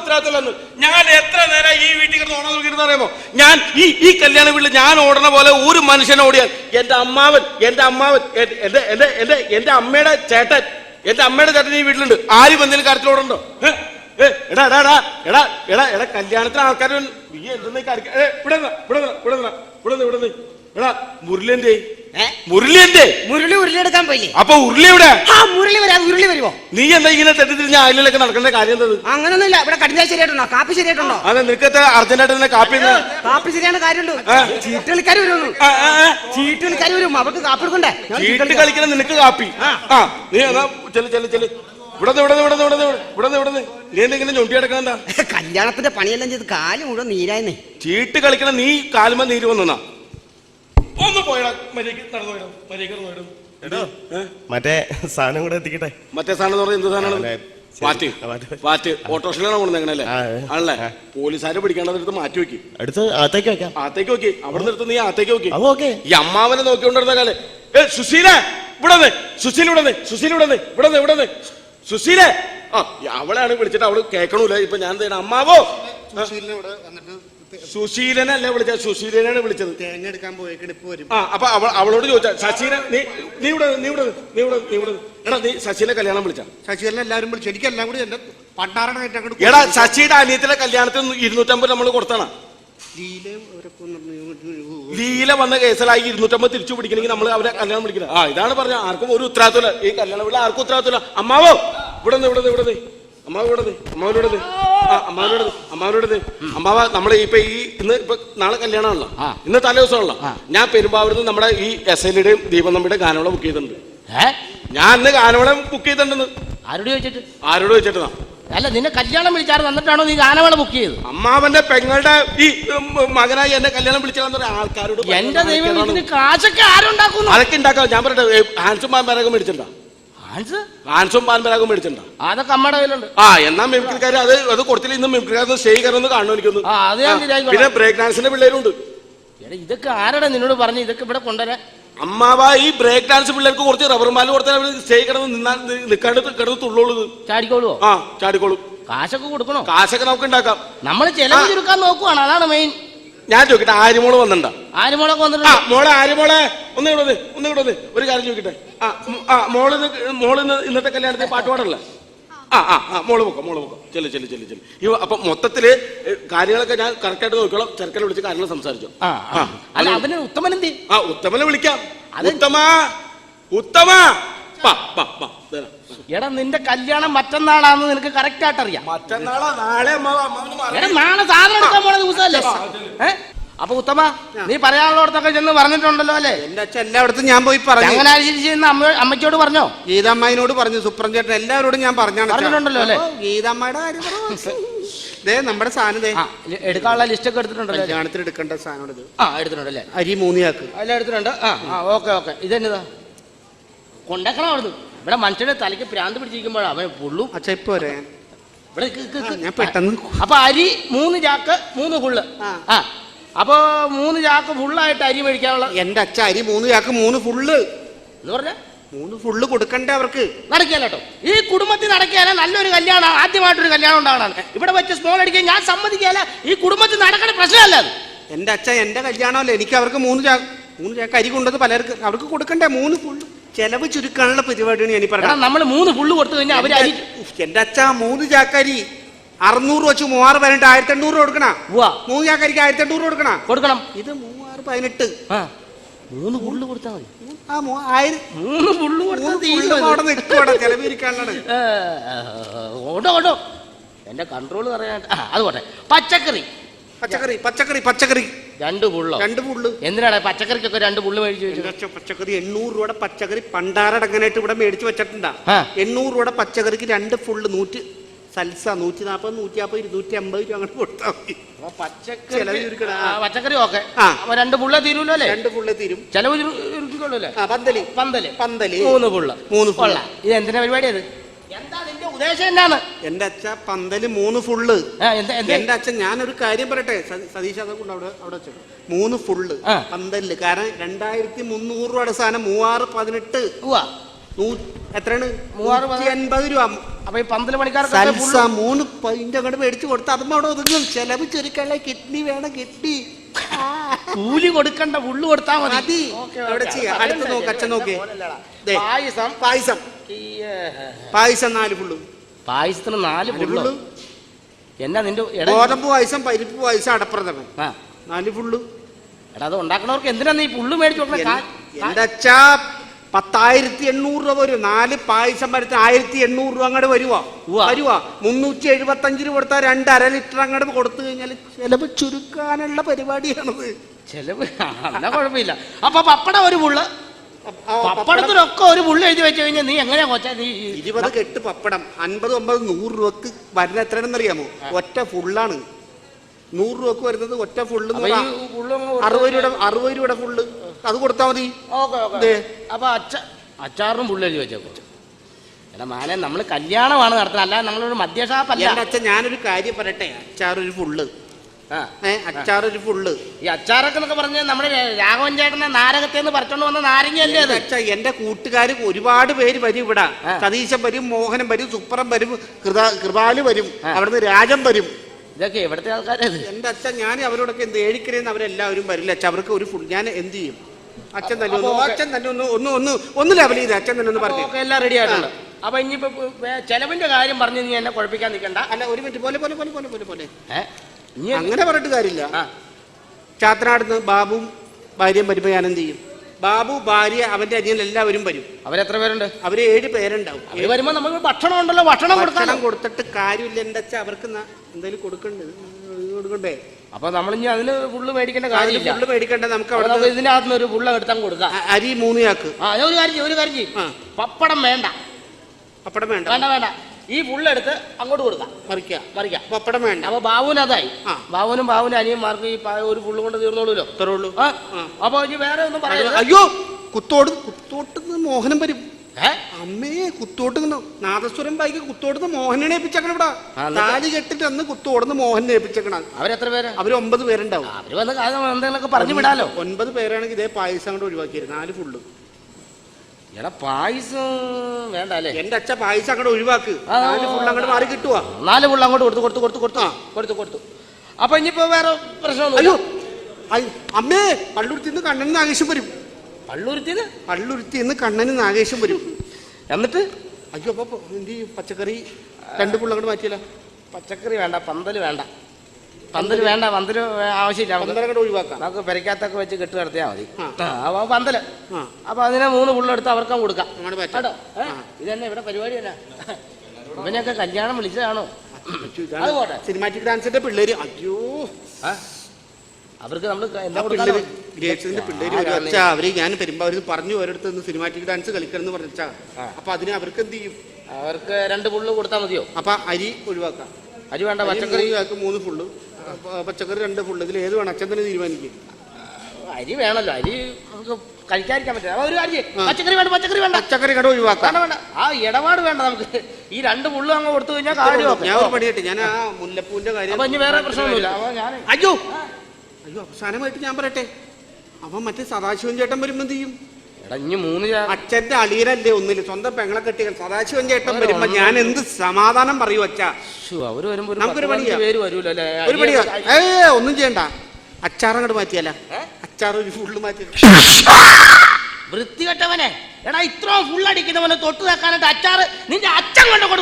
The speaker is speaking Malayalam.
ഉത്തരവാദിത്തമില്ലെന്ന്. ഞാൻ എത്ര നേരം ഈ വീട്ടിൽ കിടന്ന് ഓണം നോക്കിയിരുന്ന അറിയാമോ? ഞാൻ ഈ കല്യാണ വീട്ടിൽ ഞാൻ ഓടണ പോലെ ഒരു മനുഷ്യനെ ഓടിയാൽ എന്റെ അമ്മാവൻ എന്റെ അമ്മയുടെ ചേട്ടൻ ഈ വീട്ടിലുണ്ട്. ആരും എന്തെങ്കിലും കാര്യത്തിൽ ഓടണ്ടോ? എടാ കല്യാണത്തിന് ആൾക്കാർ മുരളി എടുക്കാൻ പോയില്ലേ? അപ്പൊ ഉരുളി എവിടെ? ഉരുളി വരുമോ? നീ എന്താ ഇങ്ങനെ തെറ്റിദ്ധരിഞ്ഞ അയലിലൊക്കെ നടക്കേണ്ട കാര്യം എന്തത്? അങ്ങനൊന്നുമില്ല. ഇവിടെ കടിഞ്ഞാൽ ശരിയായിട്ടുണ്ടോ? കാപ്പി ശരിയായിട്ടുണ്ടോ? അതെ, നിനക്ക് അർജന്റായിട്ട് കാപ്പി ശരിയാണ് കാര്യമുണ്ട്. ചീട്ട് കളിക്കാർ വരും. അവർക്ക് കാപ്പി എടുക്കണ്ടേ? ചീട്ട് കളിക്കണം നിനക്ക് കാപ്പി. നീ എന്നാ ചെല് നീ എന്തെങ്കിലും ഞൊണ്ടി കിടക്കണെന്താ? കല്യാണത്തിന്റെ പണിയെല്ലാം ചെയ്ത് കാല് മുഴുവൻ നീരായെന്നേ. ചീട്ട് കളിക്കണം. നീ കാലുമ്പോ നീര് വന്നാ ഒന്ന് പോയടാ. മര്യാദ മറ്റേ സാധനം കൂടെ എത്തിക്കട്ടെ. മറ്റേ സാധനം എന്ന് പറഞ്ഞാൽ എന്ത് സാധനമാണ്? പാറ്റ് ഓട്ടോറിക്ഷയിലാണ് കൊണ്ടുവന്നേക്കണല്ലേ? ആണല്ലേ? പോലീസുകാരെ പിടിക്കേണ്ടത് മാറ്റി വെക്കി, അടുത്ത് അകത്തേക്ക് വെക്കാം. അകത്തേക്ക് വെക്കി. അവിടെ നിർത്ത്. നീ അകത്തേക്ക് വെക്കി. ഈ അമ്മാവനെ നോക്കിക്കൊണ്ടിരുന്ന കാലേ സുശീല ഇവിടെ സുശീലേ. അവളാണ് വിളിച്ചിട്ട് അവള് കേൾക്കണൂല. ഇപ്പൊ ഞാൻ അമ്മാവോ സുശീലനല്ലേ വിളിച്ചത്? സുശീലനാണ് വിളിച്ചത്. തേങ്ങ എടുക്കാൻ പോയി. അപ്പൊ അവളോട് ചോദിച്ചാ ശശീല നീ എടാ നീ ശശീലെ കല്യാണം വിളിച്ച? ശശീലനെ എല്ലാവരും വിളിച്ചു. എനിക്കെല്ലാം കൂടി എന്റെ പണ്ടാറ എടാ ശശിയുടെ അനിയത്തിലെ കല്യാണത്തിന് 250 നമ്മൾ കൊടുത്താണ്. ലീല വന്ന കേസിലായി 250 തിരിച്ചു പിടിക്കണമെങ്കിൽ നമ്മൾ അവരെ കല്യാണം വിളിക്കുന്നത്. ഇതാണ് പറഞ്ഞ. ആർക്കും ഒരു ഉത്തരവാദിത്തമില്ല ഈ കല്യാണം വീട്ടിൽ. ആർക്കും ഉത്തരവാദിത്തമില്ല. അമ്മാവോ അമ്മാവ നമ്മളെ ഇപ്പൊ നാളെ കല്യാണമാണല്ലോ. ഇന്ന് തലേ ദിവസമാണല്ലോ. ഞാൻ പെരുമ്പാവൂരിൽ നിന്ന് നമ്മുടെ ഈ SLയുടെയും ദീപം നമ്മുടെ ഗാനവളം ബുക്ക് ചെയ്തിട്ടുണ്ട്. ഞാൻ ഇന്ന് ഗാനവളം ബുക്ക് ചെയ്തിട്ടുണ്ടെന്ന്. ആരോട് ചോദിച്ചിട്ടാ? അല്ല, നിന്നെ കല്യാണം വിളിച്ചാറ് വന്നിട്ടാണോ നീ ഗാനവളം ബുക്ക് ചെയ്ത്? അമ്മാവന്റെ പെങ്ങളുടെ ഈ മകനായി എന്നെ കല്യാണം വിളിച്ചാൽ ആൾക്കാരോട് എന്റെ ദൈവം, ഇതിന് കാശൊക്കെ ആരുണ്ടാക്കുന്നു? അതൊക്കെ ഉണ്ടാക്കാം. ഞാൻ പറയട്ടെ, ഹാൻസും പാൻപരാഗം മേടിച്ചിട്ടുണ്ടോ? ഹാൻസും പാൻപരാഗം മേടിച്ചിട്ടുണ്ടോ? അതൊക്കെ അമ്മയുടെ കയ്യിലുണ്ട്. എന്നാ മിമിക്രിക്കാർ അത് കൊടുത്തില്ല. ഇന്ന് മിമിക്രിക്കാർ സ്റ്റേജ് കയറുന്നത് കാണുന്നു എനിക്കൊന്ന്. പിന്നെ ബ്രേക്ക് ഡാൻസിന്റെ പിള്ളേരുണ്ട്. ഇതൊക്കെ ആരാടാ നിന്നോട് പറഞ്ഞു ഇതൊക്കെ ഇവിടെ കൊണ്ടുവരാൻ? അമ്മാവ ഈ ബ്രേക്ക് ഡാൻസ് പിള്ളേർക്ക് കുറച്ച് റബ്ബർ മാല കൊടുത്താൽ സ്റ്റേജ് കിടന്ന് തുള്ളോളൂ. ചാടിക്കോളുവോ? ചാടിക്കോളും. കാശൊക്കെ കൊടുക്കണോ? കാശൊക്കെ നമുക്ക് ഉണ്ടാക്കാം. നമ്മൾ ചെലവ് ചുരുക്കാൻ നോക്കുവാണ്, അതാണ് മെയിൻ. ഞാൻ ചോദിക്കട്ടെ, ആര്യമോള് വന്നിട്ടുണ്ടോ? ആര്യമോളൊക്കെ വന്നിട്ടുണ്ട്. മോളെ ആര്യമോളെ ഒന്ന് ഇങ്ങോട്ട് ഒരു കാര്യം ചോദിക്കട്ടെ. മോള് ഇന്നത്തെ കല്യാണത്തിന് പാട്ട് പാടല്ലേ? മോള് പൊക്കോ. ചെല്ലു. അപ്പൊ മൊത്തത്തില് കാര്യങ്ങളൊക്കെ ഞാൻ കറക്റ്റായിട്ട് നോക്കിക്കോളാം. ചെറുക്കനെ വിളിച്ച് കാര്യങ്ങൾ സംസാരിച്ചു. അല്ല, അവന് ഉത്തമൻ എന്ത്? ഉത്തമനെ വിളിക്കാം. ഉത്തമ എടാ, നിന്റെ കല്യാണം മറ്റന്നാളാന്ന് നിനക്ക് കറക്റ്റ് ആയിട്ട് അറിയാം. മറ്റന്നാളാ? നാളെ നാളെ സാധനം എടുക്കാൻ പോണ ദിവസമല്ലേ? അപ്പൊ ഉത്തമ, നീ പറയാനുള്ളടത്തൊക്കെ ചെന്ന് പറഞ്ഞിട്ടുണ്ടല്ലോ അല്ലേ? എന്റെ അച്ഛൻ എല്ലായിടത്തും ഞാൻ പോയി പറഞ്ഞു. അങ്ങനെ അമ്മച്ചോട് പറഞ്ഞോ? ഗീതമ്മയോട് പറഞ്ഞു, സുപ്രം ചേട്ടൻ എല്ലാവരോടും ഞാൻ പറഞ്ഞിട്ടുണ്ടല്ലോ അല്ലേ? ഗീതമ്മയുടെ കാര്യം നമ്മുടെ സാധനം എടുക്കാനുള്ള ലിസ്റ്റ് ഒക്കെ എടുത്തിട്ടുണ്ടല്ലോ. കല്യാണത്തിന് എടുക്കേണ്ട സാധനം എടുത്തിട്ടുണ്ടല്ലേ? അരി 3 ചാക്ക് എല്ലാം എടുത്തിട്ടുണ്ട്. ഓക്കെ. ഇതെന്നതാ കൊണ്ടേക്കണം അവിടുന്ന്. ഇവിടെ മനുഷ്യന്റെ തലയ്ക്ക് പ്രാന്ത് പിടിച്ചിരിക്കുമ്പോഴാണ് അവൻ പുള്ളും. അച്ഛ ഇപ്പൊ ഇവിടെ ഞാൻ പെട്ടെന്ന്. അപ്പൊ അരി 3 ചാക്ക് 3 ഫുള്ള്. അപ്പൊ 3 ചാക്ക് ഫുള്ളായിട്ട് അരി മേടിക്കാനുള്ള. എന്റെ അച്ഛ അരി 3 ചാക്ക് 3 ഫുള്ള് എന്ന് പറഞ്ഞ 3 ഫുള്ള് കൊടുക്കണ്ടേ അവർക്ക്? നടക്കില്ല കേട്ടോ. ഈ കുടുംബത്തിൽ നടക്കിയാല നല്ലൊരു കല്യാണം, ആദ്യമായിട്ടൊരു കല്യാണം ഉണ്ടാകണം. ഇവിടെ വെച്ച് സ്മോൾ അടിക്കാൻ ഞാൻ സമ്മതിക്കാല. ഈ കുടുംബത്തിൽ നടക്കണ പ്രശ്നമല്ല അത്. എന്റെ അച്ഛ എന്റെ കല്യാണമല്ലേ, എനിക്ക് അവർക്ക് 3 ചാക്ക് അരി കൊണ്ടത് പലർക്ക് അവർക്ക് കൊടുക്കണ്ടേ? 3 ഫുള്ള് ചെലവ് ചുരുക്കാനുള്ള പരിപാടിയാണ് ഞാൻ പറഞ്ഞത്. നമ്മൾ 3 ഫുള്ള് കൊടുത്തു കഴിഞ്ഞാൽ അവര് അരി. എന്റെ അച്ഛ 3 ചാക്കരി 600 വെച്ച് 3000 പറഞ്ഞിട്ട് 1800 കൊടുക്കണ. 3 ചാക്കരിക്ക് 1800 കൊടുക്കണം. ഇത് 3018. 3 ഫുള്ള് കൊടുത്താൽ മതി. 3 ഫുള്ള് കൊടുത്താൽ ചെലവിരിക്കാനാണ്. ഓടോ എന്റെ കൺട്രോൾ പറയാൻ. അതുകൊട്ടെ. പച്ചക്കറി 2 ഫുള്ള്. എന്തിനാണ് പച്ചക്കറിക്കൊക്കെ 2 ഫുള്ള് മേടിച്ചു വെച്ചു? പച്ചക്കറി 800 രൂപയുടെ പച്ചക്കറി പണ്ടാരടങ്ങനായിട്ട് ഇവിടെ മേടിച്ചു വെച്ചിട്ടുണ്ടാ. 800 രൂപയുടെ പച്ചക്കറിക്ക് 2 ഫുള്ള് 100 സൽസ 140, 150, 250 രൂപ അങ്ങനെ കൊടുത്താൽ മതി. പച്ചക്കറി ഓക്കെ. 2 ഫുള്ളേ തീരുമല്ലോ അല്ലേ? 2 ഫുള്ളേ തീരും. ചെലവ് ചുരുക്കിക്കൊള്ളൂല്ലേ? പന്തല് 3 ഫുള്ള്. ഇത് എന്തിനാ പരിപാടി? അത് എന്താ നിന്റെ ഉദ്ദേശം? എന്താണ്? എന്റെ അച്ഛ പന്തല് 3 ഫുള്ള്. എന്റെ അച്ഛൻ ഞാനൊരു കാര്യം പറയട്ടെ, സതീഷ് അതുകൊണ്ട് അവിടെ 3 ഫുള്ള് പന്തല്. കാരണം 2300 രൂപയുടെ സാധനം 3018. എത്രയാണ്? 380 രൂപ. അപ്പൊ ഈ 12 മണിക്കാർക്ക് സൽസ 3 പൈന്റ് അങ്ങോട്ട് മേടിച്ചു കൊടുത്ത് അതും അവിടെ ഒതുങ്ങും. ചെലവ് ചുരുക്കല്ലേ, കിഡ്നി വേണം, കിഡ്നി. കൂലി കൊടുക്കണ്ട, ഉള്ളു കൊടുത്താ മതി. മതി. അവിടെ ചെയ്യാം. അടുത്ത് നോക്ക്, അച്ഛൻ നോക്കേ. പായസം പായസം പായസം 4 ഫുള്ള്. പായസത്തിന് 4 ഫുള്ള്. എന്നാ നിന്റെ ഗോതമ്പ് പായസം, പരിപ്പ് പായസം, അടപ്രഥമൻ 4 ഫുള്ള്. എടാ അത് ഉണ്ടാക്കണവർക്ക് എന്തിനാ നീ പുള്ളു മേടിച്ചു കൊടുക്കണേ? എന്റെ അച്ഛാ 10,800 രൂപ വരും. 4 പായസം വരുത്ത 1,800 രൂപ അങ്ങോട്ട് വരുവാ. 375 രൂപ കൊടുത്താൽ 2.5 ലിറ്റർ അങ്ങോട്ട് കൊടുത്തു കഴിഞ്ഞാൽ ചെലവ് ചുരുക്കാനുള്ള പരിപാടിയാണത്. ചെലവ് എന്നാ കുഴപ്പമില്ല. അപ്പൊ പപ്പടം ഒരു പുള്ള്, പപ്പടത്തിനൊക്കെ ഒരു പുള്ളി എഴുതി വെച്ച് കഴിഞ്ഞാൽ നീ എങ്ങനെയാ കൊച്ചാ? നീ 20 കെട്ട് പപ്പടം 50, 90, 100 രൂപക്ക് വരുന്ന എത്രയാണെന്ന് അറിയാമോ? ഒറ്റ ഫുള്ളാണ്. 100 രൂപക്ക് വരുന്നത് ഒറ്റ ഫുള്ള് 60 രൂപയുടെ ഫുള്ള്. അത് കൊടുത്താൽ മതി. അപ്പൊ അച്ചാറിനും പുള്ളി എഴുതി വെച്ചേക്കോ. എടാ മാനെ, നമ്മള് കല്യാണമാണ് നടത്തുന്നത്, അല്ലാതെ നമ്മളൊരു മദ്യഷാപ്പല്ല. അച്ഛൻ ഞാനൊരു കാര്യം പറയട്ടെ. അച്ചാറൊരു ഫുള്ള്, അച്ചാറൊരു ഫുള്ള്. ഈ അച്ചാറൊക്കെ എന്നൊക്കെ പറഞ്ഞ നമ്മുടെ രാഘവൻ ചേട്ടനെ നാരകത്തേന്ന് പറിച്ചോണ്ട് വന്ന നാരങ്ങയല്ലേ അത്? അച്ഛാ എന്റെ കൂട്ടുകാർ ഒരുപാട് പേര് വരും ഇവിടെ. സതീശൻ വരും, മോഹനം വരും, സുപ്രം വരും, കൃപാല് വരും, അവിടുന്ന് രാജൻ വരും. ഇതൊക്കെ എവിടത്തെ ആൾക്കാരത്? എന്റെ അച്ഛൻ ഞാൻ അവരോടൊക്കെ എന്ത് ഏഴിക്കരേന്ന് അവരെല്ലാവരും വരില്ല അച്ഛൻ. അവർക്ക് ഒരു ഫുൾ ഞാൻ എന്ത് ചെയ്യും? അച്ഛൻ തന്നെ ഒന്ന് ലെവൽ ചെയ്ത് അച്ഛൻ തന്നെ ഒന്ന് പറഞ്ഞു. എല്ലാം റെഡി ആയിട്ടുണ്ട്. അപ്പൊ ഇനിയിപ്പോ ചെലവിന്റെ കാര്യം പറഞ്ഞു നീ എന്നെ കുഴപ്പിക്കാൻ നിൽക്കണ്ട. അല്ല, ഒരു മിനിറ്റ്. പോലെ അങ്ങനെ പറഞ്ഞിട്ട് കാര്യമില്ല. ചാത്തനാടുന്ന് ബാബുവും ഭാര്യയും വരുമ്പോ ഞാൻ എന്ത് ചെയ്യും? ബാബു, ഭാര്യ, അവന്റെ അനിയൻ എല്ലാവരും വരും. അവരെത്ര പേരുണ്ട്? അവര് 7 പേരുണ്ടാവും. വരുമ്പോ നമുക്ക് ഭക്ഷണം ഉണ്ടല്ലോ, ഭക്ഷണം കൊടുത്തിട്ട് കാര്യമില്ല. എന്റെ അച്ഛൻ അവർക്ക് എന്തെങ്കിലും കൊടുക്കണ്ടേ? അപ്പൊ നമ്മളിനി അതിന് ഫുള്ള് മേടിക്കേണ്ട കാര്യമില്ല. ഫുള്ള് മേടിക്കണ്ട. നമുക്ക് ഇതിനകത്ത് ഒരു ഫുള്ള എടുത്താൽ കൊടുക്കാം. അരി 3 ചാക്ക്. ഒരു കാര്യം ചെയ്യും. പപ്പടം വേണ്ട. പപ്പടം വേണ്ട. വേണ്ട. ഈ ഫുള്ളെടുത്ത് അങ്ങോട്ട് കൊടുക്കാം. മറിക്കാം. പപ്പടം വേണ്ട. അപ്പൊ ബാബുവിന് അതായി. ബാബുവിനും അനിയന്മാർക്ക് ഈ ഒരു ഫുള്ള് കൊണ്ട് തീർന്നോളൂല്ലോ. ഇത്രയുള്ളൂ. അപ്പൊ ഇനി വേറെ ഒന്നും പറയാം. അയ്യോ, കുത്തോട്ടുന്ന് മോഹനം വരും. അമ്മേ, കുത്തോട്ട് നാദസ്വരം വായിക്ക് കുത്തോടുന്ന് മോഹനെ ഏൽപ്പിച്ചേക്കണം. ഇവിടെ താലി കെട്ടിട്ട് അന്ന് കുത്തോടുന്ന് മോഹനെ ഏൽപ്പിച്ചേക്കണം. അവരെത്ര പേര്? അവര് 9 പേരുണ്ടാവും. അവര് വന്ന് എന്തെങ്കിലുമൊക്കെ പറഞ്ഞു വിടാലോ. 9 പേരാണെങ്കിൽ ഇതേ പായസം അങ്ങോട്ട് ഒഴിവാക്കിയത് 4 ഫുള്ള്. എടാ പായസം വേണ്ട അല്ലേ? എന്റെ അച്ഛൻ പായസം അങ്ങോട്ട് ഒഴിവാക്ക്. 4 ഫുള്ള് അങ്ങോട്ട് മാറി കിട്ടുവാ. 4 ഫുള്ള് അങ്ങോട്ട് കൊടുത്തു. അപ്പൊ ഇനിയിപ്പോ വേറെ പ്രശ്നമൊന്നും? അയ്യോ അമ്മേ, പള്ളുരുത്തിന്ന് കണ്ണന് ആവേശം വരും. പള്ളുരുത്തിന്ന് കണ്ണന് ആവേശം വരും. എന്നിട്ട് അയ്യോ, അപ്പൊ എന്ത് പച്ചക്കറി 2 ഫുള്ള് അങ്ങോട്ട് മാറ്റിയല്ലോ. പച്ചക്കറി വേണ്ട, പന്തല് വേണ്ട, പന്തല് ആവശ്യമില്ല. അങ്ങോട്ട് ഒഴിവാക്കാം. നമുക്ക് പെരക്കകത്തൊക്കെ വെച്ച് കെട്ട് നടത്തിയാൽ മതി. അപ്പൊ പന്തല്. അപ്പൊ അതിനെ 3 ഫുള്ളെടുത്ത് അവർക്കും കൊടുക്കാം കേട്ടോ. ഇതന്നെ ഇവിടെ പരിപാടി തന്നെ. ഇവനെയൊക്കെ കല്യാണം വിളിച്ചതാണോ? അത് പോട്ടെ. സിനിമാറ്റിക് ഡാൻസിന്റെ പിള്ളേര്. അയ്യോ, അവർക്ക് നമ്മൾ ഗ്രേറ്റ്സിന്റെ പിള്ളേര് അച്ഛാ. അവര് ഞാൻ പെരുമ്പാവൂർ പറഞ്ഞു ഒരിടത്ത് നിന്ന് സിനിമാറ്റിക് ഡാൻസ് കളിക്കണം എന്ന് പറഞ്ഞാ. അപ്പൊ അതിന് അവർക്ക് എന്ത് ചെയ്യും? അവർക്ക് 2 ഫുള്ള് കൊടുത്താൽ മതിയോ? അപ്പൊ അരി ഒഴിവാക്കാം. അരി വേണ്ട. പച്ചക്കറി 3 ഫുള്ള്, പച്ചക്കറി 2 ഫുള്ള്. ഇതിൽ ഏത് വേണം അച്ഛൻ തന്നെ തീരുമാനിക്കും. അരി വേണല്ലോ, അരി നമുക്ക് കഴിക്കാതിരിക്കാൻ പറ്റില്ല. ഒരു കാര്യം, പച്ചക്കറി വേണ്ട. പച്ചക്കറി കട ഒഴിവാക്കാം. വേണ്ട. ആ ഇടപാട് വേണ്ട നമുക്ക്. ഈ 2 ഫുള്ള് അങ്ങ് കൊടുത്തു കഴിഞ്ഞാൽ കാര്യം. ഞാൻ ഒരു പണിയായിട്ട് ഞാൻ ആ മുല്ലപ്പൂവിന്റെ കാര്യം. അപ്പൊ ഇനി വേറെ പ്രശ്നമൊന്നുമില്ല. അയ്യോ അവസാനമായിട്ട് ഞാൻ പറയട്ടെ. അവൻ മറ്റേ സദാശിവൻ ചേട്ടൻ വരുമ്പോ എന്ത് ചെയ്യും? അച്ഛന്റെ അളിയനല്ലേ ഒന്നില്ല, സ്വന്തം പെങ്ങളെ കെട്ടികൾ. സദാശിവൻ ചേട്ടൻ വരുമ്പോ ഞാൻ എന്ത് സമാധാനം പറയൂ അച്ഛാ? നമുക്കൊരു പണിയാ. ഒരു പണിയാ. ഒന്നും ചെയ്യണ്ട. അച്ചാറങ്ങോട്ട് മാറ്റിയല്ല. അച്ചാർ ഒരു ഫുള്ള് മാറ്റി. വൃത്തികെട്ടവനെ, എടാ ഇത്രയും ഫുള്ളടിക്കുന്നവനെ തൊട്ട് വെക്കാനായിട്ട് അച്ചാറ് നിന്റെ അച്ഛൻ കൊണ്ട്